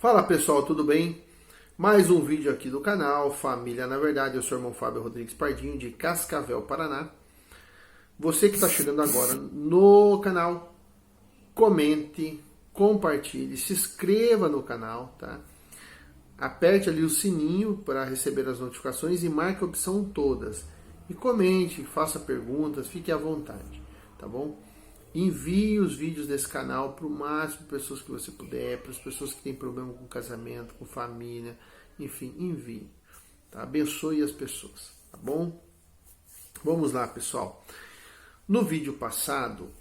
Fala pessoal, tudo bem? Mais um vídeo aqui do canal Família na Verdade. Eu sou o irmão Fábio Rodrigues Pardinho, de Cascavel, Paraná. Você que está chegando agora no canal, comente, compartilhe, se inscreva no canal, tá? Aperte ali o sininho para receber as notificações e marque a opção todas. E comente, faça perguntas, fique à vontade, tá bom? Envie os vídeos desse canal para o máximo de pessoas que você puder, para as pessoas que têm problema com casamento, com família, enfim, envie. Tá? Abençoe as pessoas, tá bom? Vamos lá, pessoal. No vídeo passado,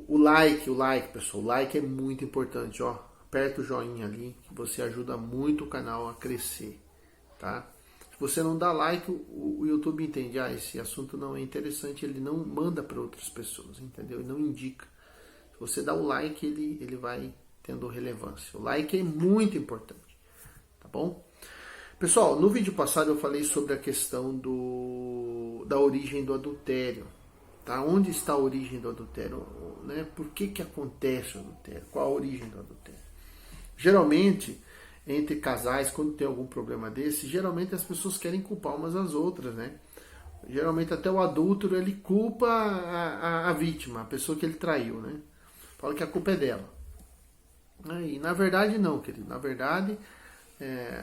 o like, pessoal, o like é muito importante, ó. Aperta o joinha ali, que você ajuda muito o canal a crescer, tá? Se você não dá like, o YouTube entende, esse assunto não é interessante, ele não manda para outras pessoas, entendeu? Ele não indica. Se você dá o like, ele vai tendo relevância. O like é muito importante, tá bom? Pessoal, no vídeo passado eu falei sobre a questão da origem do adultério, tá? Onde está a origem do adultério, né? Por que acontece o adultério? Qual a origem do adultério? Geralmente, entre casais, quando tem algum problema desse, geralmente as pessoas querem culpar umas às outras, né? Geralmente até o adúltero, ele culpa a vítima, a pessoa que ele traiu, né? Fala que a culpa é dela. E na verdade não, querido. Na verdade,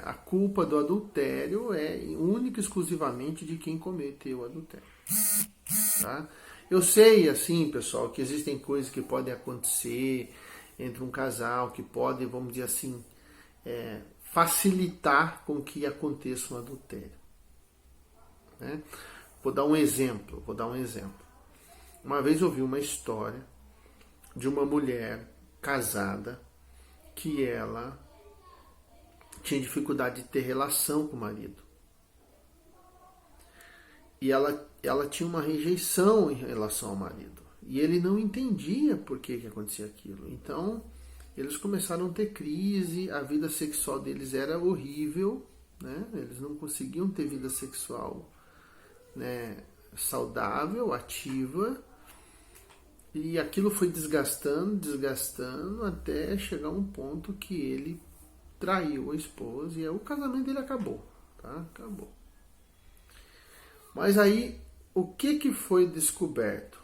a culpa do adultério é única e exclusivamente de quem cometeu o adultério. Tá? Eu sei, assim, pessoal, que existem coisas que podem acontecer entre um casal, que podem, vamos dizer assim, facilitar com que aconteça um adultério. Né? Vou dar um exemplo. Uma vez eu vi uma história de uma mulher casada que ela tinha dificuldade de ter relação com o marido. E ela tinha uma rejeição em relação ao marido. E ele não entendia por que acontecia aquilo. Então, eles começaram a ter crise, a vida sexual deles era horrível, né? Eles não conseguiam ter vida sexual, né, saudável, ativa. E aquilo foi desgastando, até chegar a um ponto que ele traiu a esposa e o casamento dele acabou, tá? Acabou. Mas aí, o que foi descoberto,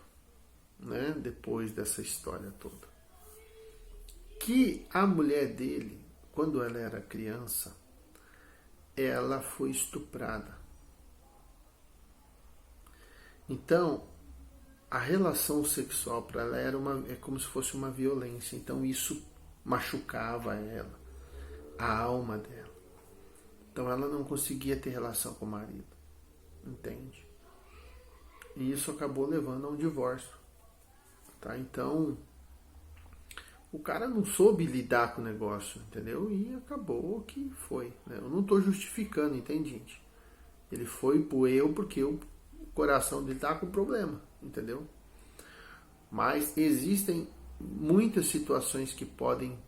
né, depois dessa história toda? Que a mulher dele, quando ela era criança, ela foi estuprada. Então, a relação sexual para ela é como se fosse uma violência. Então, isso machucava ela, a alma dela. Então, ela não conseguia ter relação com o marido. Entende? E isso acabou levando a um divórcio. Tá? Então, o cara não soube lidar com o negócio, entendeu? E acabou que foi. Né? Eu não estou justificando, entende, gente? Ele foi pro eu porque o coração dele tá com problema, entendeu? Mas existem muitas situações que podem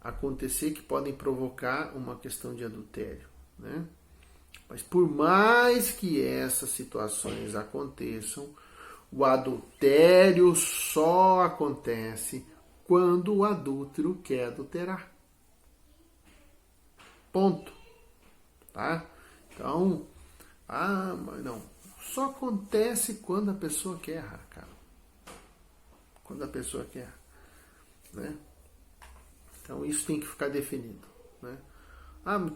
acontecer, que podem provocar uma questão de adultério, né? Mas por mais que essas situações aconteçam, o adultério só acontece quando o adúltero quer adulterar. Ponto. Tá? Então, mas não. Só acontece quando a pessoa quer errar, cara. Quando a pessoa quer. Né? Então, isso tem que ficar definido. Né?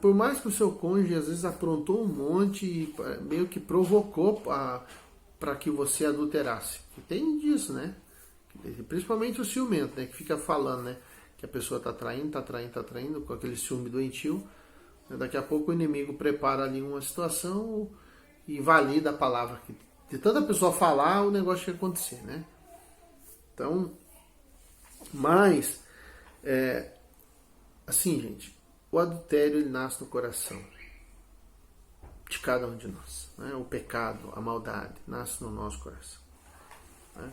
Por mais que o seu cônjuge às vezes aprontou um monte e meio que provocou para que você adulterasse. E tem disso, né? Principalmente o ciumento, né? Que fica falando, né? Que a pessoa tá traindo, com aquele ciúme doentio. Daqui a pouco o inimigo prepara ali uma situação e valida a palavra. De tanta pessoa falar, o negócio vai acontecer, né? Então, mas, assim, gente, o adultério ele nasce no coração de cada um de nós. Né? O pecado, a maldade, nasce no nosso coração. Né?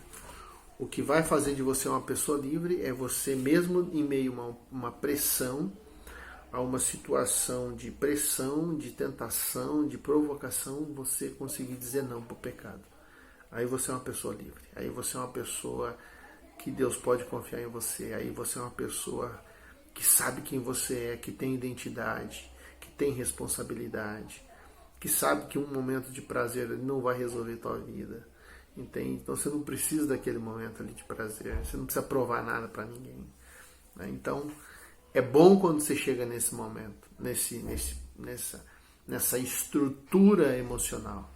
O que vai fazer de você uma pessoa livre é você mesmo em meio a uma pressão, a uma situação de pressão, de tentação, de provocação, você conseguir dizer não para o pecado. Aí você é uma pessoa livre. Aí você é uma pessoa que Deus pode confiar em você. Aí você é uma pessoa que sabe quem você é, que tem identidade, que tem responsabilidade, que sabe que um momento de prazer não vai resolver a tua vida, entende? Então você não precisa daquele momento ali de prazer, você não precisa provar nada para ninguém, né? Então é bom quando você chega nesse momento, nessa estrutura emocional,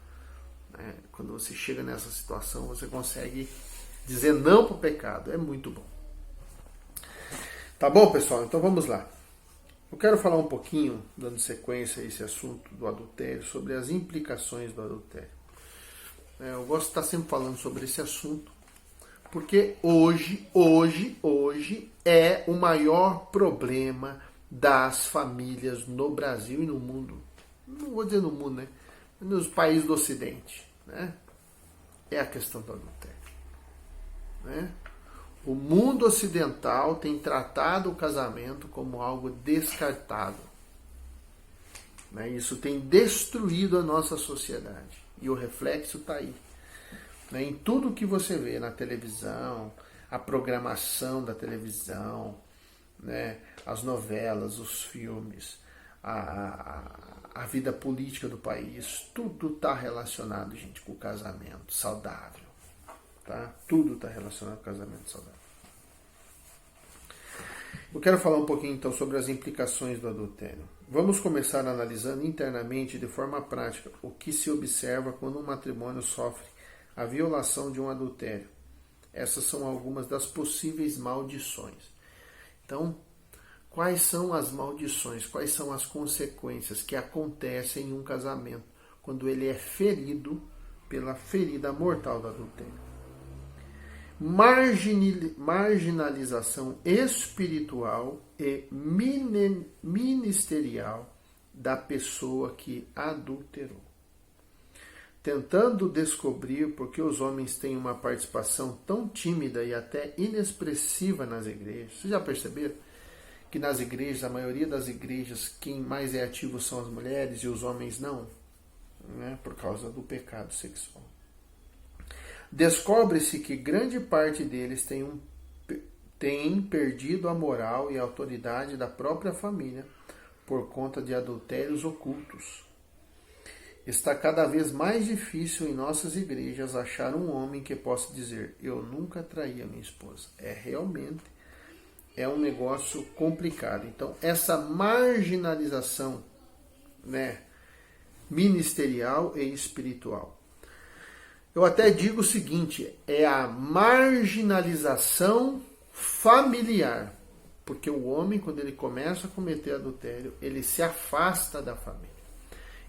né? Quando você chega nessa situação, você consegue dizer não para o pecado, é muito bom. Tá bom, pessoal? Então vamos lá. Eu quero falar um pouquinho, dando sequência a esse assunto do adultério, sobre as implicações do adultério. Eu gosto de estar sempre falando sobre esse assunto, porque hoje é o maior problema das famílias no Brasil e no mundo. Não vou dizer no mundo, né? Nos países do Ocidente, né? É a questão do adultério, né? O mundo ocidental tem tratado o casamento como algo descartável, né? Isso tem destruído a nossa sociedade. E o reflexo está aí, né? Em tudo que você vê na televisão, a programação da televisão, né? As novelas, os filmes, a vida política do país, tudo está relacionado, gente, com o casamento saudável. Tá? Tudo está relacionado com o casamento saudável. Eu quero falar um pouquinho então sobre as implicações do adultério. Vamos começar analisando internamente, de forma prática, o que se observa quando um matrimônio sofre a violação de um adultério. Essas são algumas das possíveis maldições. Então, quais são as maldições, quais são as consequências que acontecem em um casamento quando ele é ferido pela ferida mortal do adultério? Marginalização espiritual e ministerial da pessoa que adulterou. Tentando descobrir por que os homens têm uma participação tão tímida e até inexpressiva nas igrejas. Vocês já perceberam que nas igrejas, a maioria das igrejas, quem mais é ativo são as mulheres e os homens não? Né? Por causa do pecado sexual. Descobre-se que grande parte deles tem perdido a moral e a autoridade da própria família por conta de adultérios ocultos. Está cada vez mais difícil em nossas igrejas achar um homem que possa dizer: eu nunca traí a minha esposa. Realmente um negócio complicado. Então, essa marginalização, né, ministerial e espiritual. Eu até digo o seguinte, é a marginalização familiar. Porque o homem, quando ele começa a cometer adultério, ele se afasta da família.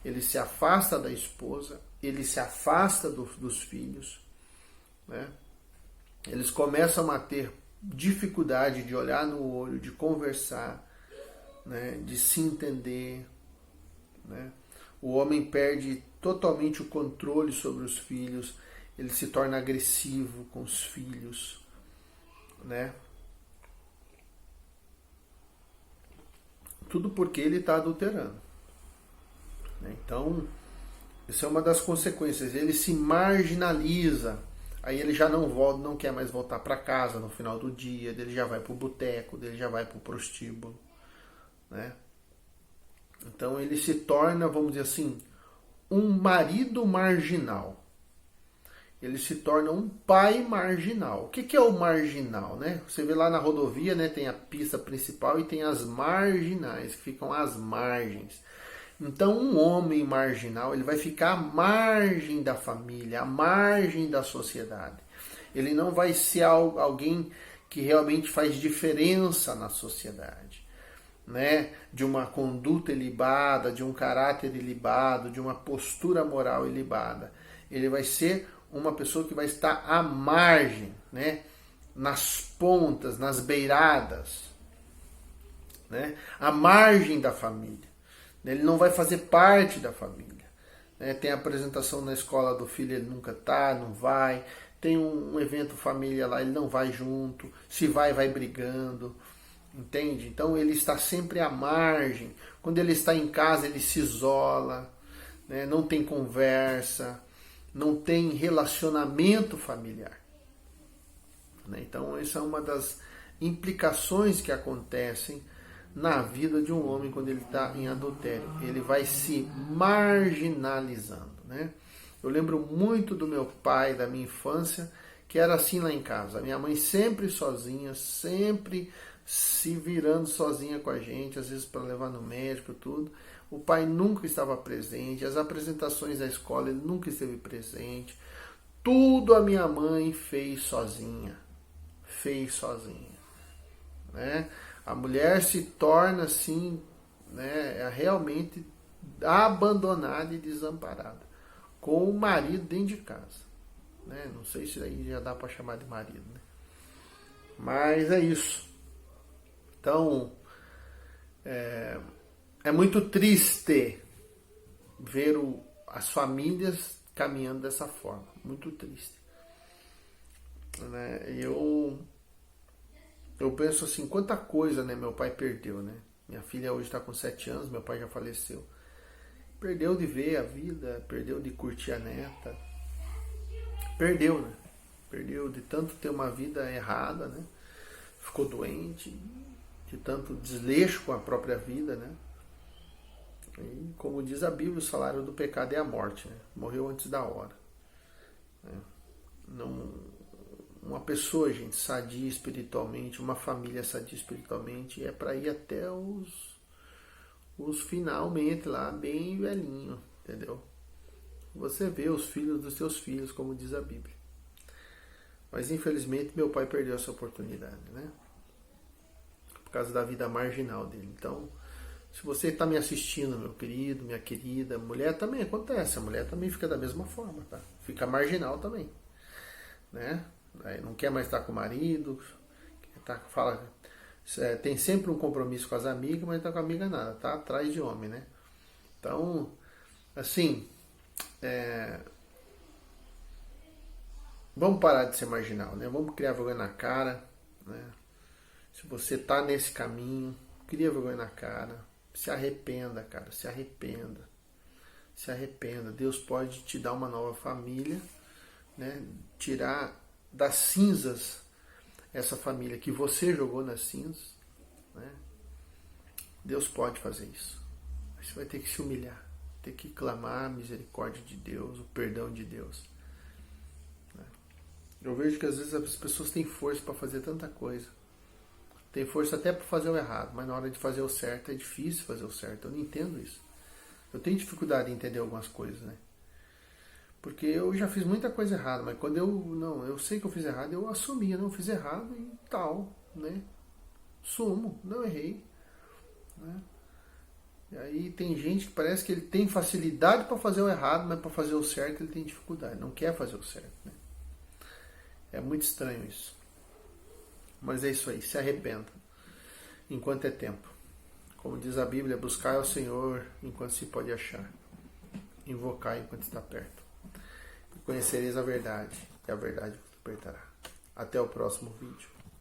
Ele se afasta da esposa, ele se afasta dos filhos, né? Eles começam a ter dificuldade de olhar no olho, de conversar, né? De se entender, né? O homem perde totalmente o controle sobre os filhos, ele se torna agressivo com os filhos, né? Tudo porque ele está adulterando. Então, isso é uma das consequências. Ele se marginaliza, aí ele já não quer mais voltar para casa no final do dia, ele já vai para o boteco, ele já vai para o prostíbulo, né? Então ele se torna, vamos dizer assim, um marido marginal. Ele se torna um pai marginal. O que é o marginal, né? Você vê lá na rodovia, né, tem a pista principal e tem as marginais, que ficam às margens. Então um homem marginal, ele vai ficar à margem da família, à margem da sociedade. Ele não vai ser alguém que realmente faz diferença na sociedade, né? De uma conduta ilibada, de um caráter ilibado, de uma postura moral ilibada. Ele vai ser uma pessoa que vai estar à margem, né? Nas pontas, nas beiradas, né? À margem da família. Ele não vai fazer parte da família, né? Tem a apresentação na escola do filho, ele nunca tá, não vai. Tem um evento família lá, ele não vai junto. Se vai brigando. Entende? Então ele está sempre à margem. Quando ele está em casa, ele se isola, né? Não tem conversa, não tem relacionamento familiar, né? Então essa é uma das implicações que acontecem na vida de um homem quando ele está em adultério. Ele vai se marginalizando, né? Eu lembro muito do meu pai, da minha infância, que era assim lá em casa. A minha mãe sempre sozinha, sempre se virando sozinha com a gente, às vezes para levar no médico, tudo. O pai nunca estava presente, as apresentações da escola ele nunca esteve presente. Tudo a minha mãe fez sozinha, né? A mulher se torna assim, né, realmente abandonada e desamparada, com o marido dentro de casa, né? Não sei se aí já dá para chamar de marido, né? Mas é isso. Então, é muito triste ver as famílias caminhando dessa forma. Muito triste. Né? Eu penso assim, quanta coisa, né, meu pai perdeu, né? Minha filha hoje está com 7 anos, meu pai já faleceu. Perdeu de ver a vida, perdeu de curtir a neta. Perdeu, né? Perdeu de tanto ter uma vida errada, né? Ficou doente, de tanto desleixo com a própria vida, né? E, como diz a Bíblia, o salário do pecado é a morte, né? Morreu antes da hora. Né? Não, uma pessoa, gente, sadia espiritualmente, uma família sadia espiritualmente, é para ir até os finalmente lá, bem velhinho, entendeu? Você vê os filhos dos seus filhos, como diz a Bíblia. Mas infelizmente meu pai perdeu essa oportunidade, né? Por causa da vida marginal dele. Então, se você está me assistindo, meu querido, minha querida, mulher também acontece, a mulher também fica da mesma forma, tá? Fica marginal também, né? Aí não quer mais estar com o marido, tem sempre um compromisso com as amigas, mas não está com a amiga nada, tá atrás de homem, né? Então, assim, vamos parar de ser marginal, né? Vamos criar vergonha na cara, né? Se você tá nesse caminho, cria vergonha na cara, se arrependa, cara, se arrependa. Se arrependa. Deus pode te dar uma nova família, né? Tirar das cinzas essa família que você jogou nas cinzas, né? Deus pode fazer isso. Mas você vai ter que se humilhar, ter que clamar a misericórdia de Deus, o perdão de Deus. Eu vejo que às vezes as pessoas têm força para fazer tanta coisa. Tem força até para fazer o errado, mas na hora de fazer o certo é difícil fazer o certo. Eu não entendo isso. Eu tenho dificuldade em entender algumas coisas, né? Porque eu já fiz muita coisa errada, mas quando eu sei que eu fiz errado, eu assumi, não, eu fiz errado e tal, né? Sumo, não errei, né? E aí tem gente que parece que ele tem facilidade para fazer o errado, mas para fazer o certo ele tem dificuldade, não quer fazer o certo, né? É muito estranho isso. Mas é isso aí, se arrependa enquanto é tempo. Como diz a Bíblia, buscai ao Senhor enquanto se pode achar. Invocai enquanto está perto. E conhecereis a verdade, e a verdade vos libertará. Até o próximo vídeo.